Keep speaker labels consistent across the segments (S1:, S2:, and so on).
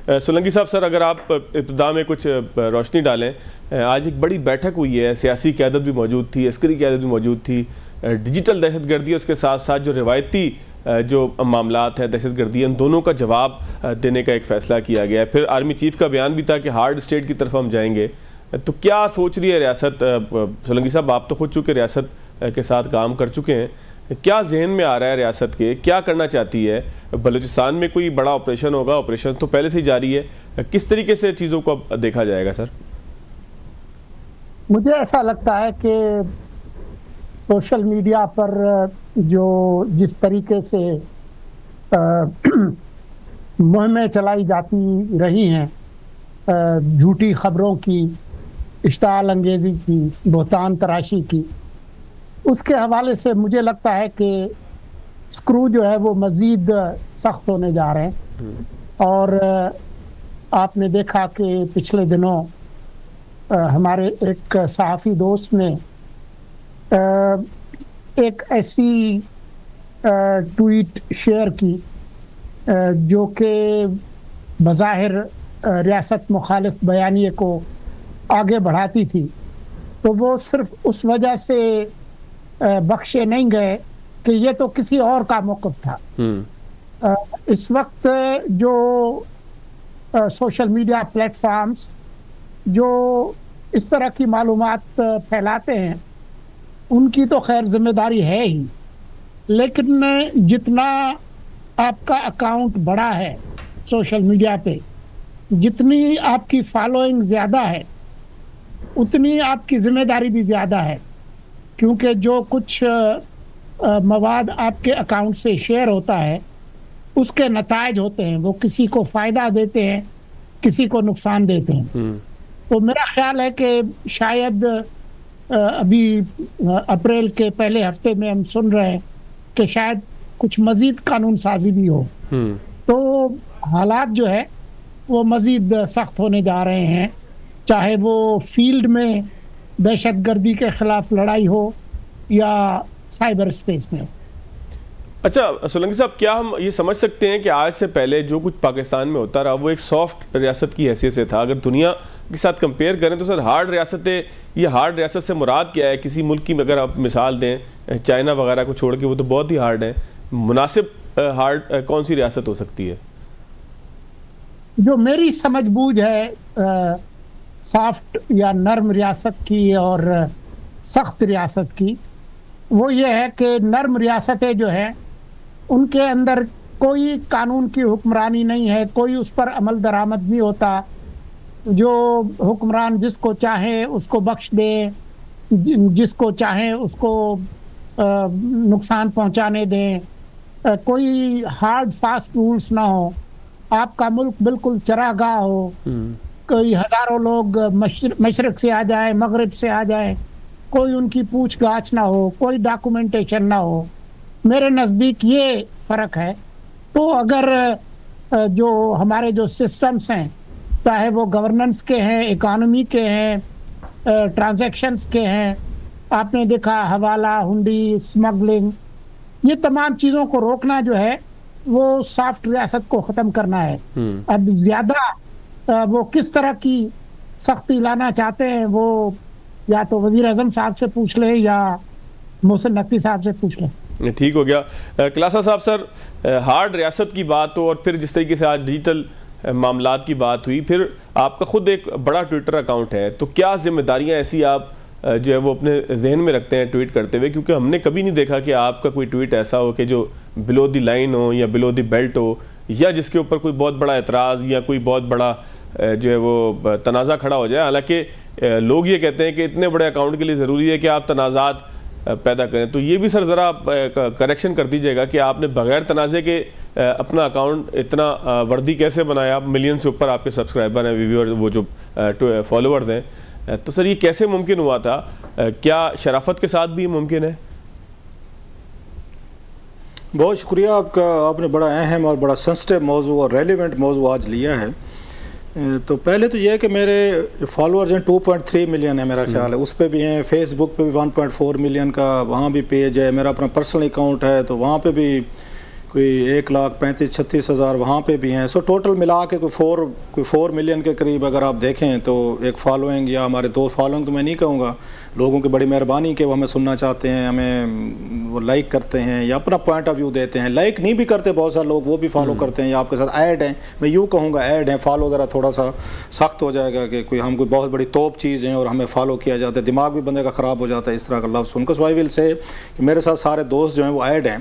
S1: سولنگی صاحب سر، اگر آپ ابتدا میں کچھ روشنی ڈالیں، آج ایک بڑی بیٹھک ہوئی ہے، سیاسی قیادت بھی موجود تھی، عسکری قیادت بھی موجود تھی، ڈیجیٹل دہشت گردی اس کے ساتھ ساتھ جو روایتی جو معاملات ہیں دہشت گردی، ان دونوں کا جواب دینے کا ایک فیصلہ کیا گیا ہے۔ پھر آرمی چیف کا بیان بھی تھا کہ ہارڈ اسٹیٹ کی طرف ہم جائیں گے۔ تو کیا سوچ رہی ہے ریاست؟ سولنگی صاحب، آپ تو خود چونکہ ریاست کے ساتھ کام کر چکے ہیں، کیا ذہن میں آ رہا ہے ریاست کے؟ کیا کرنا چاہتی ہے؟ بلوچستان میں کوئی بڑا آپریشن ہوگا؟ آپریشن تو پہلے سے ہی جاری ہے، کس طریقے سے چیزوں کو اب دیکھا جائے گا سر؟
S2: مجھے ایسا لگتا ہے کہ سوشل میڈیا پر جو جس طریقے سے مہمیں چلائی جاتی رہی ہیں، جھوٹی خبروں کی، اشتعال انگیزی کی، بہتان تراشی کی، اس کے حوالے سے مجھے لگتا ہے کہ سکرو جو ہے وہ مزید سخت ہونے جا رہے ہیں۔ اور آپ نے دیکھا کہ پچھلے دنوں ہمارے ایک صحافی دوست نے ایک ایسی ٹویٹ شیئر کی جو کہ بظاہر ریاست مخالف بیانیے کو آگے بڑھاتی تھی، تو وہ صرف اس وجہ سے بخشے نہیں گئے کہ یہ تو کسی اور کا موقف تھا۔ اس وقت جو سوشل میڈیا پلیٹ فارمز جو اس طرح کی معلومات پھیلاتے ہیں، ان کی تو خیر ذمہ داری ہے ہی، لیکن جتنا آپ کا اکاؤنٹ بڑا ہے سوشل میڈیا پہ، جتنی آپ کی فالوئنگ زیادہ ہے، اتنی آپ کی ذمہ داری بھی زیادہ ہے، کیونکہ جو کچھ مواد آپ کے اکاؤنٹ سے شیئر ہوتا ہے اس کے نتائج ہوتے ہیں، وہ کسی کو فائدہ دیتے ہیں، کسی کو نقصان دیتے ہیں۔ تو میرا خیال ہے کہ شاید ابھی اپریل کے پہلے ہفتے میں ہم سن رہے ہیں کہ شاید کچھ مزید قانون سازی بھی ہو، تو حالات جو ہے وہ مزید سخت ہونے جا رہے ہیں، چاہے وہ فیلڈ میں دہشت گردی کے خلاف لڑائی ہو یا سائبر اسپیس میں ہو۔
S1: اچھا سولنگی صاحب، کیا ہم یہ سمجھ سکتے ہیں کہ آج سے پہلے جو کچھ پاکستان میں ہوتا رہا وہ ایک سافٹ ریاست کی حیثیت سے تھا؟ اگر دنیا کے ساتھ کمپیئر کریں تو سر ہارڈ ریاستیں، یہ ہارڈ ریاست سے مراد کیا ہے؟ کسی ملک کی اگر آپ مثال دیں، چائنا وغیرہ کو چھوڑ کے، وہ تو بہت ہی ہارڈ ہیں، مناسب ہارڈ کون سی ریاست ہو سکتی ہے؟
S2: جو میری سمجھ بوجھ ہے سافٹ یا نرم ریاست کی اور سخت ریاست کی، وہ یہ ہے کہ نرم ریاستیں جو ہیں ان کے اندر کوئی قانون کی حکمرانی نہیں ہے، کوئی اس پر عمل درآمد نہیں ہوتا، جو حکمران جس کو چاہیں اس کو بخش دیں، جس کو چاہیں اس کو نقصان پہنچانے دیں، کوئی ہارڈ فاسٹ رولز نہ ہو، آپ کا ملک بالکل چراگاہ ہو، کوئی ہزاروں لوگ مشرق سے آ جائیں، مغرب سے آ جائیں، کوئی ان کی پوچھ گاچھ نہ ہو، کوئی ڈاکومنٹیشن نہ ہو۔ میرے نزدیک یہ فرق ہے۔ تو اگر جو ہمارے جو سسٹمز ہیں، چاہے وہ گورننس کے ہیں، اکانومی کے ہیں، ٹرانزیکشنز کے ہیں، آپ نے دیکھا حوالہ، ہنڈی، اسمگلنگ، یہ تمام چیزوں کو روکنا جو ہے وہ سافٹ ریاست کو ختم کرنا ہے۔ اب زیادہ وہ کس طرح کی سختی لانا چاہتے ہیں وہ یا تو وزیر اعظم صاحب سے پوچھ لیں یا محسن نقوی صاحب سے پوچھ لیں۔
S1: ٹھیک ہو گیا۔ کلاسا صاحب سر، ہارڈ ریاست کی بات ہو اور پھر جس طریقے سے آج ڈیجیٹل معاملات کی بات ہوئی، پھر آپ کا خود ایک بڑا ٹویٹر اکاؤنٹ ہے، تو کیا ذمہ داریاں ایسی آپ جو ہے وہ اپنے ذہن میں رکھتے ہیں ٹویٹ کرتے ہوئے؟ کیونکہ ہم نے کبھی نہیں دیکھا کہ آپ کا کوئی ٹویٹ ایسا ہو کہ جو بلو دی لائن ہو یا بلو دی بیلٹ ہو، یا جس کے اوپر کوئی بہت بڑا اعتراض یا کوئی بہت بڑا جو ہے وہ تنازع کھڑا ہو جائے۔ حالانکہ لوگ یہ کہتے ہیں کہ اتنے بڑے اکاؤنٹ کے لیے ضروری ہے کہ آپ تنازعات پیدا کریں، تو یہ بھی سر ذرا آپ کریکشن کر دیجیے گا کہ آپ نے بغیر تنازع کے اپنا اکاؤنٹ اتنا وردی کیسے بنایا؟ آپ ملین سے اوپر آپ کے سبسکرائبر ہیں، ویور، وہ جو فالوورز ہیں، تو سر یہ کیسے ممکن ہوا تھا؟ کیا شرافت کے ساتھ بھی ممکن ہے؟
S3: بہت شکریہ آپ کا، آپ نے بڑا اہم اور بڑا سینسٹیو موضوع اور ریلیونٹ موضوع آج لیا ہے۔ تو پہلے تو یہ ہے کہ میرے فالوورز ہیں 2.3 ملین ہے میرا خیال ہے، اس پہ بھی ہیں، فیس بک پہ بھی 1.4 ملین کا وہاں بھی پیج ہے، میرا اپنا پرسنل اکاؤنٹ ہے تو وہاں پہ بھی کوئی 1,35,36,000 وہاں پہ بھی ہیں. سو ٹوٹل ملا کے کوئی 4 ملین کے قریب اگر آپ دیکھیں تو ایک فالوئنگ, یا ہمارے دوست فالوئنگ تو میں نہیں کہوں گا, لوگوں کی بڑی مہربانی کہ وہ ہمیں سننا چاہتے ہیں, ہمیں وہ لائک کرتے ہیں یا اپنا پوائنٹ آف ویو دیتے ہیں. لائک نہیں بھی کرتے بہت سارے لوگ, وہ بھی فالو کرتے ہیں یا آپ کے ساتھ ایڈ ہیں. میں یوں کہوں گا ایڈ ہیں, فالو ذرا تھوڑا سا سخت ہو جائے گا کہ ہم کوئی بہت بڑی توپ چیز ہیں اور ہمیں فالو کیا جاتا ہے, دماغ بھی بندے کا خراب ہو جاتا ہے اس طرح کا لفظ سن کر. سو آئی ول سے کہ میرے ساتھ سارے دوست جو ہیں وہ ایڈ ہیں.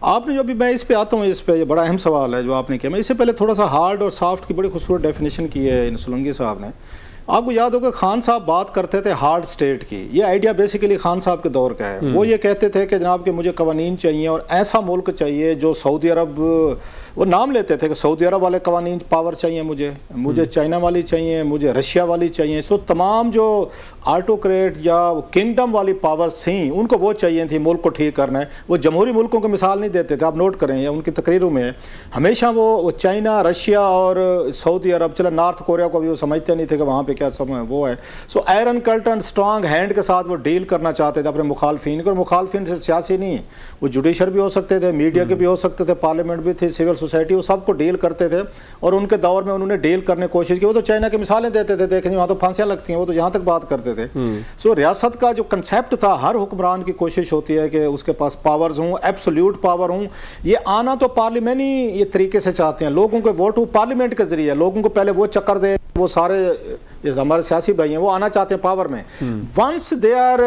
S3: آپ نے جو ابھی میں اس پہ آتا ہوں, اس پہ یہ بڑا اہم سوال ہے جو آپ نے کیا. میں اس سے پہلے تھوڑا سا ہارڈ اور سافٹ کی بڑی خوبصورت ڈیفینیشن کی ہے سولنگی صاحب نے. آپ کو یاد ہوگا خان صاحب بات کرتے تھے ہارڈ سٹیٹ کی. یہ آئیڈیا بیسیکلی خان صاحب کے دور کا ہے. وہ یہ کہتے تھے کہ جناب کہ مجھے قوانین چاہیے اور ایسا ملک چاہیے جو سعودی عرب, وہ نام لیتے تھے کہ سعودی عرب والے قوانین پاور چاہیے مجھے چائنا والی چاہیے, مجھے رشیا والی چاہیے. سو تمام جو آٹوکریٹ یا کنگڈم والی پاورز تھیں ان کو وہ چاہیے تھی ملک کو ٹھیک کرنا ہے. وہ جمہوری ملکوں کو مثال نہیں دیتے تھے, آپ نوٹ کریں یا ان کی تقریروں میں ہمیشہ وہ چائنا, رشیا اور سعودی عرب, چلا نارتھ کوریا کو بھی وہ سمجھتے نہیں تھے کہ وہاں پہ کیا سمجھ وہ ہے. سو آئرن کرٹن اسٹرانگ ہینڈ کے ساتھ وہ ڈیل کرنا چاہتے تھے اپنے مخالفین کو. اور مخالفین سے سیاسی نہیں, وہ جوڈیشر بھی ہو سکتے تھے, میڈیا کے بھی ہو سکتے تھے, پارلیمنٹ بھی تھی, سول سوسائٹی, وہ سب کو ڈیل کرتے تھے. اور ان کے دور میں انہوں نے ڈیل کرنے کی کوشش کی. وہ تو چائنا کی مثالیں دیتے تھے, دیکھیں وہاں تو پھانسیاں لگتی ہیں, وہ تو یہاں تک بات کرتے تھے. سو ریاست کا جو کنسیپٹ تھا, ہر حکمران کی کوشش ہوتی ہے کہ اس کے پاس پاورز ہوں, ایبسولوٹ پاور ہوں. یہ آنا تو پارلیمنٹ ہی یہ طریقے سے چاہتے ہیں, لوگوں کے ووٹ پارلیمنٹ کے ذریعے لوگوں کو پہلے وہ چکر دے, وہ سارے ہمارے سیاسی بھائی ہیں وہ آنا چاہتے ہیں پاور میں. Once they are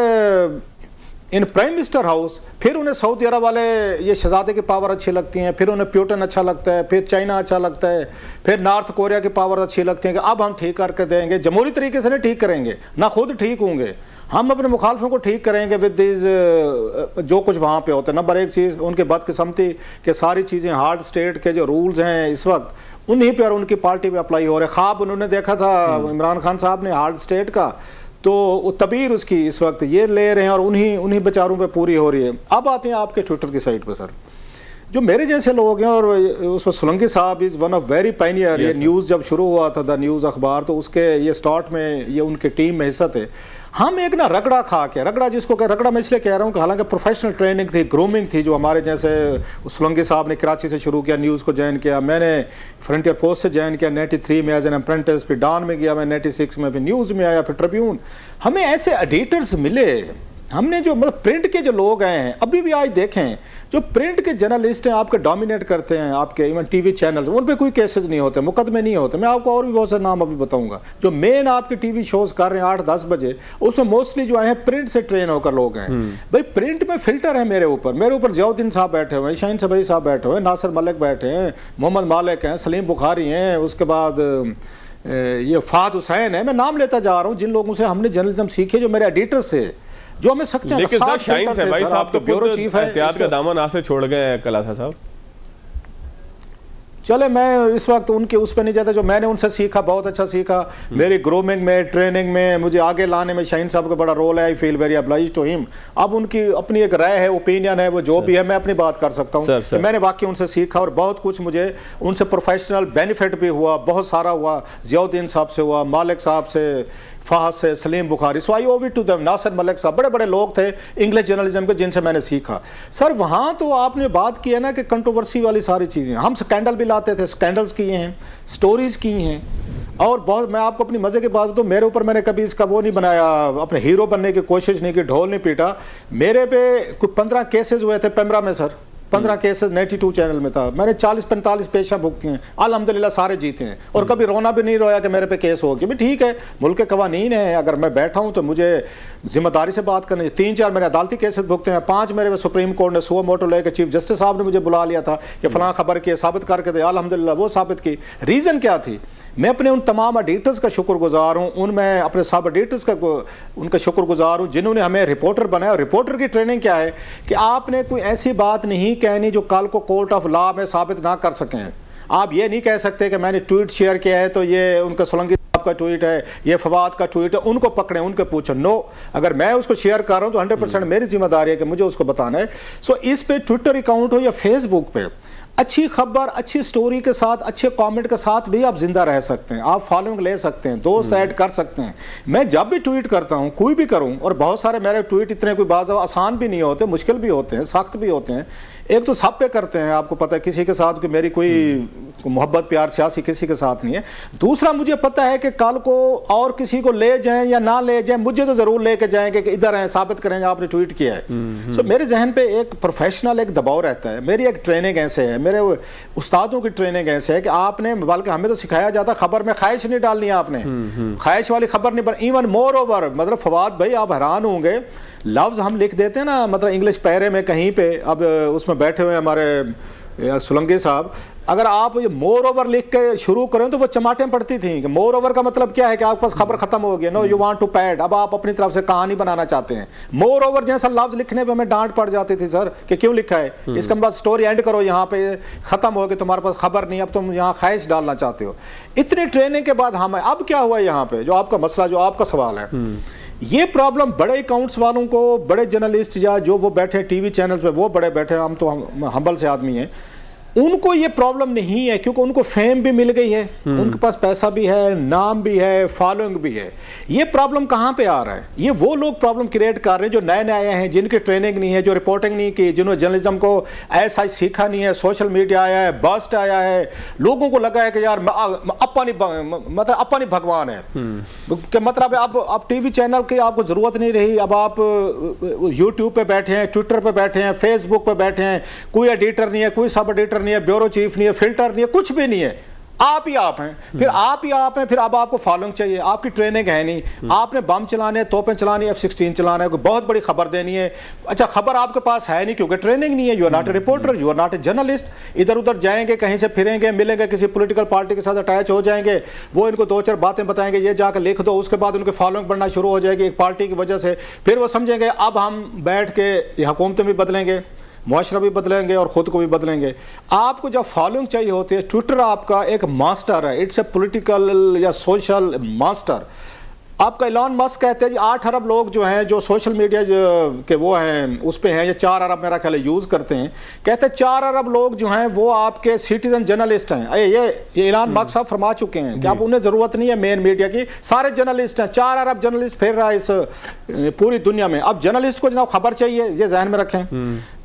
S3: in prime minister house, پھر انہیں سعودی عرب والے یہ شہزادے کی پاور اچھی لگتی ہیں, پھر انہیں پیوٹن اچھا لگتا ہے, پھر چائنا اچھا لگتا ہے, پھر نارتھ کوریا کی پاور اچھی لگتی ہیں کہ اب ہم ٹھیک کر کے دیں گے. جمہوری طریقے سے نہیں ٹھیک کریں گے, نہ خود ٹھیک ہوں گے, ہم اپنے مخالفوں کو ٹھیک کریں گے ود دیز جو کچھ وہاں پہ ہوتا ہے. نمبر ایک چیز ان کے بدقسمتی کہ ساری چیزیں ہارڈ اسٹیٹ کے جو رولز ہیں اس وقت انہیں پہ اور ان کی پارٹی پہ اپلائی ہو رہے. خواب انہوں نے دیکھا تھا عمران خان صاحب نے ہارڈ اسٹیٹ کا, تو تعبیر اس کی اس وقت یہ لے رہے ہیں اور انہیں بیچاروں پہ پوری ہو رہی ہے. اب آتے ہیں آپ کے ٹویٹر کی سائٹ پہ سر, جو میرے جیسے لوگ ہیں, اور اس میں سولنگی صاحب is one of very pioneer. یہ نیوز جب شروع ہوا تھا دا نیوز اخبار, تو اس کے یہ سٹارٹ میں یہ ان کے ٹیم میں حصہ تھے. ہم ایک نا رگڑا کھا کے, رگڑا جس کو کہ رگڑا میں اس لیے کہہ رہا ہوں کہ حالانکہ پروفیشنل ٹریننگ تھی, گرومنگ تھی, جو ہمارے جیسے سولنگی صاحب نے کراچی سے شروع کیا, نیوز کو جوائن کیا, میں نے فرنٹیئر پوسٹ سے جوائن کیا 93 میں ایز این اپرینٹس, پھر ڈان میں گیا میں 96 میں, پھر نیوز میں آیا, پھر ٹریبیون. ہمیں ایسے ایڈیٹرز ملے, ہم نے جو مطلب پرنٹ کے جو لوگ آئے ہیں, ابھی بھی آج دیکھیں جو پرنٹ کے جرنلسٹ ہیں آپ کے ڈومینیٹ کرتے ہیں, آپ کے ایون ٹی وی چینلز, ان پہ کوئی کیسز نہیں ہوتے, مقدمے نہیں ہوتے. میں آپ کو اور بھی بہت سے نام ابھی بتاؤں گا جو مین آپ کے ٹی وی شوز کر رہے ہیں 8-10 بجے, اس میں موسٹلی جو آئے ہیں پرنٹ سے ٹرین ہو کر لوگ ہیں. بھائی پرنٹ میں فلٹر ہے میرے اوپر ضیاء الدین صاحب بیٹھے ہوئے ہیں, شاہین صبری صاحب بیٹھے ہوئے ہیں, ناصر ملک بیٹھے ہیں, محمد مالک ہیں, سلیم بخاری ہیں, اس کے بعد یہ فہد حسین ہے. میں نام لیتا جا رہا ہوں جن لوگوں سے ہم نے جرنلزم سیکھے, جو میرے ایڈیٹرز تھے, جو ہمیں سکتے ہیں.
S1: لیکن سر شاہین سے بھائی صاحب تو بیورو چیف ہے, احتیاط کا دامن آپ سے چھوڑ گئے ہیں کلاسا صاحب.
S3: چلے میں اس وقت ان کے اس پہ نہیں جاتا, جو میں نے ان سے سیکھا بہت اچھا سیکھا. میری گرومنگ میں, ٹریننگ میں, مجھے آگے لانے میں شاہین صاحب کا بڑا رول ہے. آئی فیل ویری ابلائزڈ ٹو ہم. اب ان کی اپنی ایک رائے ہے, اوپینین ہے, وہ جو بھی ہے, میں اپنی بات کر سکتا ہوں کہ میں نے واقعی ان سے سیکھا اور بہت کچھ مجھے ان سے پروفیشنل بینیفٹ بھی ہوا, بہت سارا ہوا. ضیاء الدین صاحب سے ہوا, مالک صاحب سے, فہد سے, سلیم بخاری. سو آئی اوو اٹ ٹو دیم. ناصر ملک صاحب بڑے بڑے لوگ تھے انگلش جرنلزم کے جن سے میں نے سیکھا. سر وہاں تو آپ نے بات کی ہے نا کہ کنٹروورسی والی ساری چیزیں, ہم سکینڈل بھی لاتے تھے, سکینڈلز کیے ہیں, سٹوریز کی ہیں, اور بہت. میں آپ کو اپنی مزے کی بات تو میرے اوپر میں نے کبھی اس کا وہ نہیں بنایا, اپنے ہیرو بننے کی کوشش نہیں کی, ڈھول نہیں پیٹا. میرے پہ کوئی 15 کیسز ہوئے تھے پیمرا میں سر, 15 کیسز 92 چینل میں تھا. میں نے 40-45 پیشہ بھگتی ہیں, الحمدللہ سارے جیتے ہیں, اور کبھی رونا بھی نہیں رویا کہ میرے پہ کیس ہو گیا. بھی ٹھیک ہے, ملک کے قوانین ہیں, اگر میں بیٹھا ہوں تو مجھے ذمہ داری سے بات کرنی. 3-4 میرے عدالتی کیسز بھگتے ہیں, 5 میرے سپریم کورٹ نے سو موٹو لے کے چیف جسٹس صاحب نے مجھے بلا لیا تھا کہ فلاں خبر کی ثابت کر کے دے, الحمدللہ وہ ثابت کی. ریزن کیا تھی؟ میں اپنے ان تمام ایڈیٹرز کا شکر گزار ہوں, ان میں اپنے سب ایڈیٹرز کا ان کا شکر گزار ہوں جنہوں نے ہمیں رپورٹر بنایا. اور رپورٹر کی ٹریننگ کیا ہے کہ آپ نے کوئی ایسی بات نہیں کہنی جو کل کو کورٹ آف لا میں ثابت نہ کر سکیں. آپ یہ نہیں کہہ سکتے کہ میں نے ٹویٹ شیئر کیا ہے تو یہ ان کا سولنگی صاحب کا ٹویٹ ہے, یہ فواد کا ٹویٹ ہے, ان کو پکڑیں, ان کو پوچھیں. نو, اگر میں اس کو شیئر کر رہا ہوں تو 100% میری ذمہ داری ہے کہ مجھے اس کو بتانا ہے. سو اس پہ ٹویٹر اکاؤنٹ ہو یا فیس بک پہ, اچھی خبر, اچھی سٹوری کے ساتھ, اچھے کامنٹ کے ساتھ بھی آپ زندہ رہ سکتے ہیں, آپ فالوئنگ لے سکتے ہیں, دوست ایڈ کر سکتے ہیں. میں جب بھی ٹویٹ کرتا ہوں, کوئی بھی کروں, اور بہت سارے میرے ٹویٹ اتنے کوئی بعض آسان بھی نہیں ہوتے, مشکل بھی ہوتے ہیں, سخت بھی ہوتے ہیں. ایک تو سب پہ کرتے ہیں، آپ کو پتہ ہے کسی کے ساتھ کہ میری کوئی محبت پیار سیاسی کسی کے ساتھ نہیں ہے. دوسرا مجھے پتہ ہے کہ کل کو اور کسی کو لے جائیں یا نہ لے جائیں، مجھے تو ضرور لے کے جائیں کہ ادھر ہیں، ثابت کریں آپ نے ٹویٹ کیا ہے. سو میرے ذہن پہ ایک پروفیشنل ایک دباؤ رہتا ہے. میری ایک ٹریننگ ایسے ہے، میرے استادوں کی ٹریننگ ایسے ہے کہ آپ نے، بلکہ ہمیں تو سکھایا جاتا خبر میں خواہش نہیں ڈالنی ہے، آپ نے خواہش والی خبر نہیں. ایون مور اوور، مطلب فواد بھائی آپ حیران ہوں گے، لفظ ہم لکھ دیتے ہیں نا مطلب انگلش پیرے میں کہیں پہ، اب اس میں بیٹھے ہوئے ہمارے سولنگے صاحب، اگر آپ یہ مور اوور لکھ کے شروع کریں تو وہ چماٹیں پڑتی تھیں کہ مور اوور کا مطلب کیا ہے کہ آپ کے پاس خبر ختم ہو گئی. نو یو وانٹ ٹو پیڈ، اب آپ اپنی طرف سے کہانی بنانا چاہتے ہیں. مور اوور جیسا لفظ لکھنے پہ ہمیں ڈانٹ پڑ جاتی تھی سر کہ کیوں لکھا ہے، اس کے بعد سٹوری اینڈ کرو، یہاں پہ ختم ہو گئی، تمہارے پاس خبر نہیں، اب تم یہاں خواہش ڈالنا چاہتے ہو. اتنی ٹریننگ کے بعد ہم اب کیا ہوا یہاں پہ جو آپ کا مسئلہ، جو آپ کا سوال ہے، یہ پرابلم بڑے اکاؤنٹس والوں کو، بڑے جرنلسٹ یا جو وہ بیٹھے ٹی وی چینلز پہ، وہ بڑے بیٹھے، ہم تو ہمبل سے آدمی ہیں، ان کو یہ پرابلم نہیں ہے کیونکہ ان کو فیم بھی مل گئی ہے، ان کے پاس پیسہ بھی ہے، نام بھی ہے، فالوئنگ بھی ہے. یہ پرابلم کہاں پہ آ رہا ہے؟ یہ وہ لوگ پرابلم کریٹ کر رہے ہیں جو نئے نئے آئے ہیں، جن کی ٹریننگ نہیں ہے، جو رپورٹنگ نہیں کی، جنہوں نے جرنلزم کو ایسا سیکھا نہیں ہے. سوشل میڈیا آیا ہے، بسٹ آیا ہے، لوگوں کو لگا ہے کہ یار مطلب اپنی بھگوان ہے، کہ مطلب اب ٹی وی چینل کی آپ کو ضرورت نہیں رہی. اب آپ یوٹیوب پہ بیٹھے ہیں، ٹویٹر پہ بیٹھے ہیں، فیس بک پہ بیٹھے ہیں، کوئی ایڈیٹر نہیں ہے، کوئی سب ایڈیٹر نہیں ہے، بیورو چیف نہیں ہے، فلٹر نہیں ہے، کچھ بھی نہیں ہے، آپ ہی آپ ہیں. پھر آپ ہی آپ ہیں، پھر اب آپ کو فالوئنگ چاہیے، آپ کی ٹریننگ ہے نہیں، آپ نے بم چلانے، توپیں چلانی، F-16 چلانا ہے، کوئی بہت بڑی خبر دینی ہے. اچھا خبر آپ کے پاس ہے نہیں کیونکہ ٹریننگ نہیں ہے، you are not a reporter, you are not a journalist. ادھر ادھر جائیں گے، کہیں سے پھریں گے، ملیں گے، کسی پولیٹیکل پارٹی کے ساتھ اٹیچ ہو جائیں گے، وہ ان کو دو چار باتیں بتائیں گے، یہ جا کے لکھ دو، اس کے بعد ان کی فالوئنگ بڑھنا شروع ہو جائے گی ایک پارٹی کی وجہ سے. پھر وہ سمجھیں گے اب ہم بیٹھ کے یہ حکومتیں بھی بدلیں گے، معاشرہ بھی بدلیں گے اور خود کو بھی بدلیں گے. آپ کو جب فالوئنگ چاہیے ہوتی ہے، ٹویٹر آپ کا ایک ماسٹر ہے، اٹس اے پولیٹیکل یا سوشل ماسٹر. آپ کا ایلان مسک کہتے ہیں 8 ارب لوگ جو ہیں جو سوشل میڈیا کے وہ ہیں اس پہ ہیں، یا 4 ارب میرا خیال ہے یوز کرتے ہیں، کہتے ہیں 4 ارب لوگ جو ہیں وہ آپ کے سٹیزن جرنلسٹ ہیں. یہ ایلان مسک صاحب فرما چکے ہیں کہ اب انہیں ضرورت نہیں ہے مین میڈیا کی، سارے جرنلسٹ ہیں. 4 ارب جرنلسٹ پھر رہا ہے اس پوری دنیا میں. اب جرنلسٹ کو جناب خبر چاہیے، یہ ذہن میں رکھیں،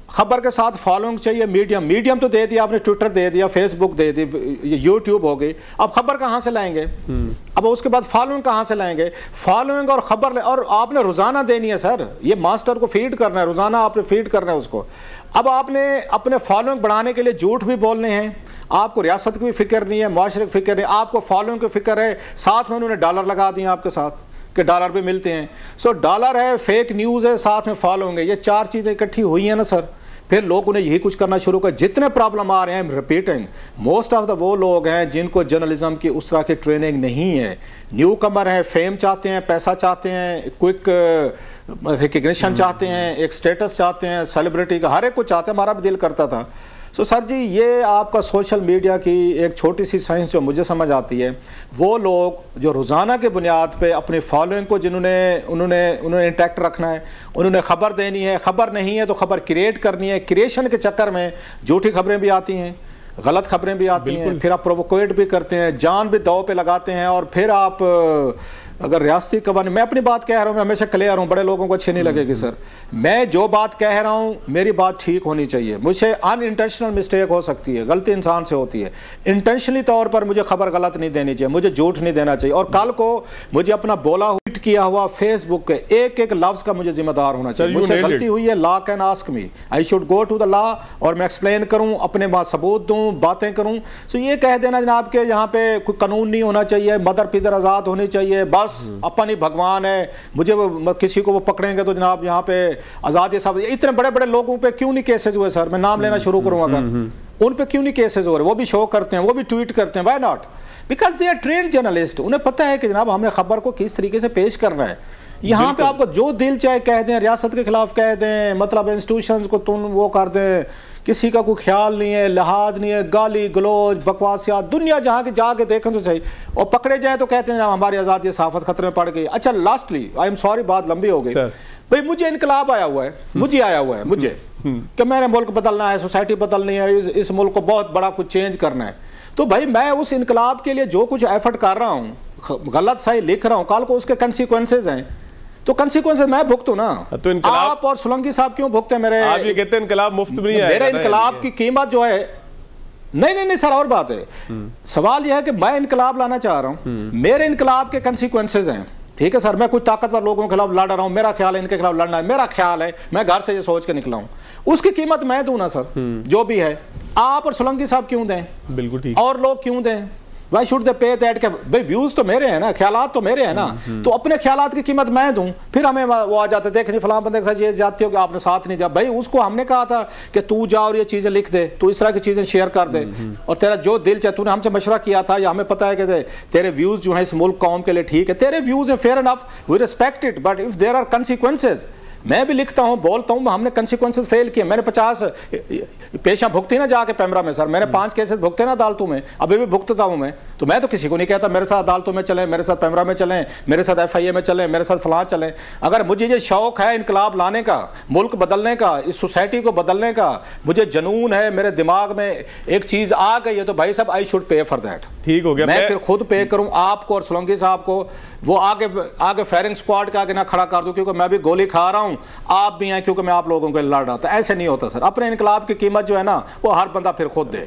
S3: خبر کے ساتھ فالوئنگ چاہیے. میڈیم تو دے دیا آپ نے، ٹویٹر دے دیا، فیس بک دے دی، یوٹیوب ہو گئی. اب خبر کہاں سے لائیں گے؟ اب اس کے بعد فالوئنگ کہاں سے لائیں گے؟ فالوئنگ اور خبر، اور آپ نے روزانہ دینی ہے سر، یہ ماسٹر کو فیڈ کرنا ہے، روزانہ آپ نے فیڈ کرنا ہے اس کو. اب آپ نے اپنے فالوئنگ بڑھانے کے لیے جھوٹ بھی بولنے ہیں، آپ کو ریاست کی بھی فکر نہیں ہے، معاشرے کی فکر نہیں، آپ کو فالوئنگ کی فکر ہے، ساتھ میں انہوں نے ڈالر لگا دیے آپ کے ساتھ کہ ڈالر بھی ملتے ہیں. سو ڈالر ہے، فیک نیوز ہے، ساتھ میں فالوئنگ ہے، یہ 4 چیزیں اکٹھی ہوئی ہیں نا سر. پھر لوگوں نے یہی کچھ کرنا شروع کر. جتنے پرابلم آ رہے ہیں ریپیٹنگ، موسٹ آف دا وہ لوگ ہیں جن کو جرنلزم کی اس طرح کی ٹریننگ نہیں ہے، نیو کمر ہیں، فیم چاہتے ہیں، پیسہ چاہتے ہیں، کوئک ریکگنیشن چاہتے ہیں، ایک سٹیٹس چاہتے ہیں، سیلیبریٹی کا ہر ایک کو چاہتے ہیں. ہمارا بھی دل کرتا تھا. سو سر جی یہ آپ کا سوشل میڈیا کی ایک چھوٹی سی سائنس جو مجھے سمجھ آتی ہے، وہ لوگ جو روزانہ کے بنیاد پہ اپنی فالوئنگ کو انہوں نے انٹیکٹ رکھنا ہے، انہوں نے خبر دینی ہے، خبر نہیں ہے تو خبر کریٹ کرنی ہے. کریشن کے چکر میں جھوٹی خبریں بھی آتی ہیں، غلط خبریں بھی آتی ہیں، پھر آپ پرووکیٹ بھی کرتے ہیں، جان بھی داؤ پہ لگاتے ہیں. اور پھر آپ اگر ریاستی قوانین، میں اپنی بات کہہ رہا ہوں، میں ہمیشہ کلیئر ہوں، بڑے لوگوں کو اچھی نہیں لگے گی سر، میں جو بات کہہ رہا ہوں میری بات ٹھیک ہونی چاہیے. مجھے ان انٹینشنل مسٹیک ہو سکتی ہے، غلطی انسان سے ہوتی ہے، انٹینشنلی طور پر مجھے خبر غلط نہیں دینی چاہیے، مجھے جھوٹ نہیں دینا چاہیے. اور کل کو مجھے اپنا بولا ٹویٹ کیا ہوا فیس بک کے ایک لفظ کا مجھے ذمہ دار ہونا چاہیے. مجھ سے غلطی ہوئی ہے، law can ask me, I should go to the law, اور میں ایکسپلین کروں، اپنے بات ثبوت دوں، باتیں کروں. سو یہ کہہ دینا جناب کہ یہاں پہ کوئی قانون نہیں ہونا چاہیے، مدر پیدر آزاد ہونی چاہیے، بس اپنی بھگوان ہے، مجھے کسی کو وہ پکڑیں گے تو جناب یہاں پہ آزادی صاحب. اتنے بڑے بڑے لوگوں پہ کیوں نہیں کیسز ہوئے سر؟ میں نام لینا شروع کروں اگر، ان پہ کیوں نہیں کیسز ہو رہے؟ وہ بھی شو کرتے ہیں، وہ بھی ٹویٹ کرتے ہیں. Why not? Because they are trained journalist. انہیں پتہ ہے کہ جناب ہم نے خبر کو کس طریقے سے پیش کرنا ہے. یہاں پہ آپ کو جو دل چاہے کہہ دیں، ریاست کے خلاف کہہ دیں، مطلب انسٹیٹیوشنز کو تم وہ کر دیں، کسی کا کوئی خیال نہیں ہے، لحاظ نہیں ہے، گالی گلوچ بکواسیات، دنیا جہاں کے جا کے دیکھیں تو صحیح. اور پکڑے جائیں تو کہتے ہیں ہماری آزادی صحافت خطرے میں پڑ گئی. اچھا لاسٹلی آئی ایم سوری بات لمبی ہو گئی بھائی، مجھے انقلاب آیا ہوا ہے، مجھے کہ میں نے ملک بدلنا ہے، سوسائٹی بدلنی ہے، اس ملک کو بہت بڑا کچھ چینج کرنا ہے. تو بھائی میں اس انقلاب کے لیے جو کچھ ایفرٹ کر رہا ہوں، غلط صحیح لکھ رہا ہوں، کل کو اس کے کنسیکوینسز ہیں. تو کنسیکوینسز میں بھگتوں نا.
S1: تو انقلاب
S3: آپ اور سولنگی صاحب کیوں بھگتے ہیں میرے؟
S1: آپ یہ کہتے ہیں انقلاب مفت میں نہیں آئے گا.
S3: میرے انقلاب کی قیمت جو ہے نہیں سر اور بات ہے. سوال یہ ہے کہ میں انقلاب لانا چاہ رہا ہوں, میرے انقلاب کے کنسیکوینسز ہیں. ٹھیک ہے سر, میں کچھ طاقتور لوگوں کے خلاف لڑ رہا ہوں, میرا خیال ہے ان کے خلاف لڑنا ہے, میرا خیال ہے, میں گھر سے یہ سوچ کے نکلا ہوں, اس کی قیمت میں دوں نا سر, جو بھی ہے. آپ اور سولنگی صاحب کیوں دیں؟
S1: بالکل ٹھیک.
S3: اور لوگ کیوں دیں؟ Why should they pay that کہ بھئی ویوز تو میرے ہیں نا, خیالات تو میرے ہیں نا, تو اپنے خیالات کی قیمت میں دوں. پھر ہمیں وہ آ جاتے دیکھ جی فلاں بندے کے ساتھ یہ جاتی ہو کہ آپ نے ساتھ نہیں دیا. بھائی اس کو ہم نے کہا تھا کہ تو جا اور یہ چیزیں لکھ دے, تو اس طرح کی چیزیں شیئر کر دے, اور تیرا جو دل چاہے, تو نے ہم سے مشورہ کیا تھا, یا ہمیں پتہ ہے کہ تیرے ویوز جو ہیں اس ملک قوم کے لیے ٹھیک ہے, تیرے ویوز ہیں fair enough, we respect it, but if there are consequences. میں بھی لکھتا ہوں, بولتا ہوں, ہم نے کنسیکوینسز فیل کیے. میں نے 50 پیشیاں بھگتی نا جا کے پیمرا میں سر, میں نے 5 کیسز بھگتے نا عدالتوں میں, ابھی بھی بھگتتا ہوں میں. تو میں تو کسی کو نہیں کہتا میرے ساتھ عدالتوں میں چلیں, میرے ساتھ پیمرا میں چلیں, میرے ساتھ FIA میں چلیں, میرے ساتھ فلاں چلیں. اگر مجھے یہ شوق ہے انقلاب لانے کا, ملک بدلنے کا, اس سوسائٹی کو بدلنے کا, مجھے جنون ہے, میرے دماغ میں ایک چیز آ گئی ہے, تو بھائی صاحب I should pay for that.
S1: ٹھیک ہو گیا.
S3: میں پھر خود پے کروں آپ کو اور سولنگی صاحب کو, وہ آگے فائرنگ سکواڈ کے آگے نہ کھڑا کر دوں, کیونکہ میں بھی گولی کھا رہا ہوں, آپ بھی ہیں, کیونکہ میں آپ لوگوں کو لڑ رہا تھا. ایسے نہیں ہوتا سر. اپنے انقلاب کی قیمت جو ہے نا وہ ہر بندہ پھر خود دے.